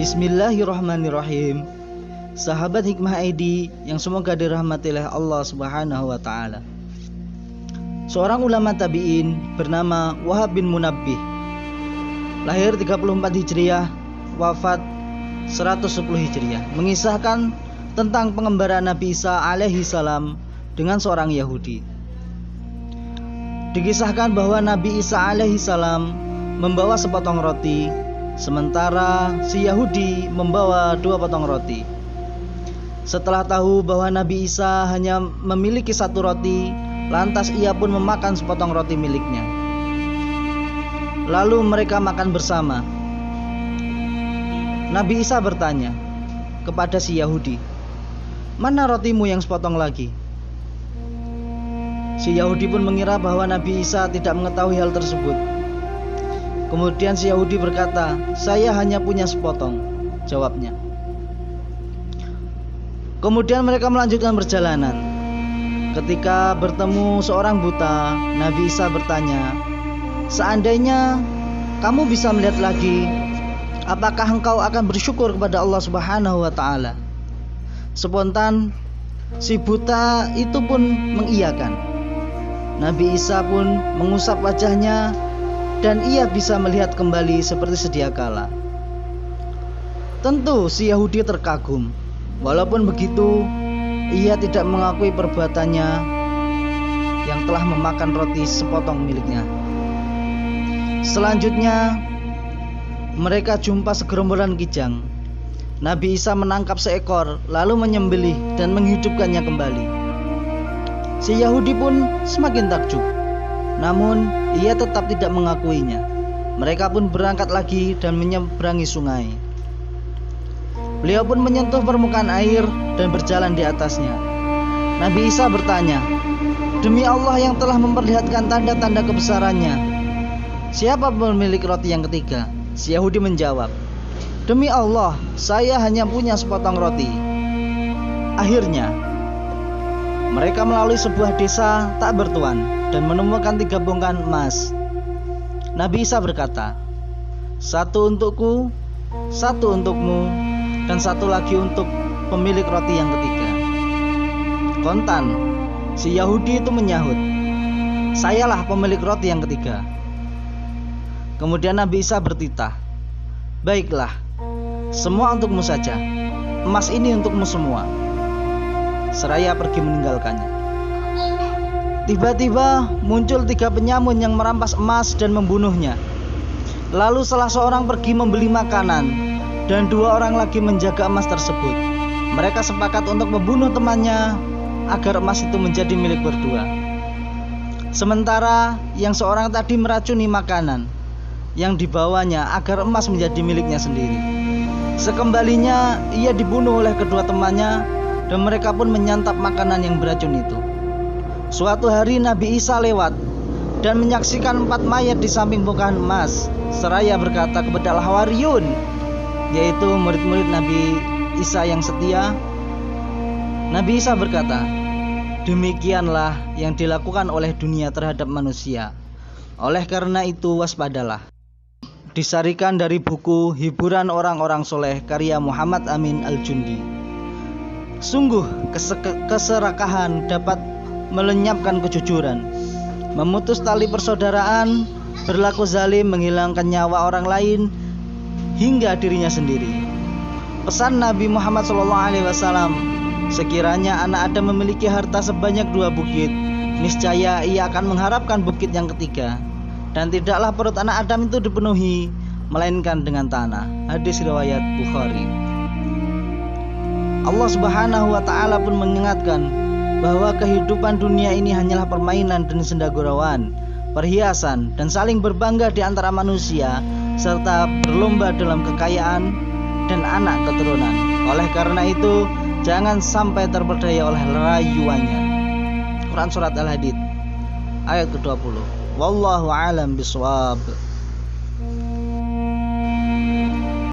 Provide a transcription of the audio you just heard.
Bismillahirrahmanirrahim. Sahabat Hikmah ID yang semoga dirahmati oleh Allah Subhanahu wa taala. Seorang ulama tabi'in bernama Wahab bin Munabbih, lahir 34 Hijriah, wafat 110 Hijriah, mengisahkan tentang pengembaraan Nabi Isa alaihi salam dengan seorang Yahudi. Dikisahkan bahwa Nabi Isa alaihi salam membawa sepotong roti, sementara si Yahudi membawa 2 potong roti. Setelah tahu bahwa Nabi Isa hanya memiliki 1 roti, lantas ia pun memakan sepotong roti miliknya. Lalu mereka makan bersama. Nabi Isa bertanya kepada si Yahudi, "Mana rotimu yang sepotong lagi?" Si Yahudi pun mengira bahwa Nabi Isa tidak mengetahui hal tersebut. Kemudian si Yahudi berkata, "Saya hanya punya sepotong," jawabnya. Kemudian mereka melanjutkan perjalanan. Ketika bertemu seorang buta, Nabi Isa bertanya, "Seandainya kamu bisa melihat lagi, apakah engkau akan bersyukur kepada Allah Subhanahu wa taala?" Spontan si buta itu pun mengiyakan. Nabi Isa pun mengusap wajahnya dan ia bisa melihat kembali seperti sedia kala. Tentu si Yahudi terkagum. Walaupun begitu, ia tidak mengakui perbuatannya yang telah memakan roti sepotong miliknya. Selanjutnya, mereka jumpa segerombolan kijang. Nabi Isa menangkap seekor, lalu menyembelih dan menghidupkannya kembali. Si Yahudi pun semakin takjub, namun ia tetap tidak mengakuinya. Mereka pun berangkat lagi dan menyeberangi sungai. Beliau pun menyentuh permukaan air dan berjalan di atasnya. Nabi Isa bertanya, "Demi Allah yang telah memperlihatkan tanda-tanda kebesarannya, siapa pemilik roti yang ketiga?" Si Yahudi menjawab, "Demi Allah, saya hanya punya sepotong roti." Akhirnya mereka melalui sebuah desa tak bertuan dan menemukan 3 bongkahan emas. Nabi Isa berkata, "1 untukku, 1 untukmu, dan 1 lagi untuk pemilik roti yang ketiga." Kontan si Yahudi itu menyahut, "Sayalah pemilik roti yang ketiga." Kemudian Nabi Isa bertitah, "Baiklah, semua untukmu saja. Emas ini untukmu semua." Seraya pergi meninggalkannya. Tiba-tiba muncul 3 penyamun yang merampas emas dan membunuhnya. Lalu salah seorang pergi membeli makanan dan 2 orang lagi menjaga emas tersebut. Mereka sepakat untuk membunuh temannya agar emas itu menjadi milik berdua. Sementara yang seorang tadi meracuni makanan yang dibawanya agar emas menjadi miliknya sendiri. Sekembalinya ia dibunuh oleh kedua temannya dan mereka pun menyantap makanan yang beracun itu. Suatu hari Nabi Isa lewat dan menyaksikan 4 mayat di samping bongkahan emas, seraya berkata kepada Al-Hawariyun, yaitu murid-murid Nabi Isa yang setia. Nabi Isa berkata, "Demikianlah yang dilakukan oleh dunia terhadap manusia. Oleh karena itu waspadalah." Disarikan dari buku Hiburan Orang-orang Soleh karya Muhammad Amin Al-Jundi. Sungguh keserakahan dapat melenyapkan kejujuran, memutus tali persaudaraan, berlaku zalim, menghilangkan nyawa orang lain hingga dirinya sendiri. Pesan Nabi Muhammad SAW, sekiranya anak Adam memiliki harta sebanyak 2 bukit, niscaya ia akan mengharapkan bukit yang ketiga, dan tidaklah perut anak Adam itu dipenuhi melainkan dengan tanah. Hadis riwayat Bukhari. Allah Subhanahu wa taala pun mengingatkan bahwa kehidupan dunia ini hanyalah permainan dan senda gurauan, perhiasan, dan saling berbangga di antara manusia, serta berlomba dalam kekayaan dan anak keturunan. Oleh karena itu, jangan sampai terperdaya oleh rayuannya. Quran Surat Al-Hadid ayat ke-20. Wallahu a'lam bishawab.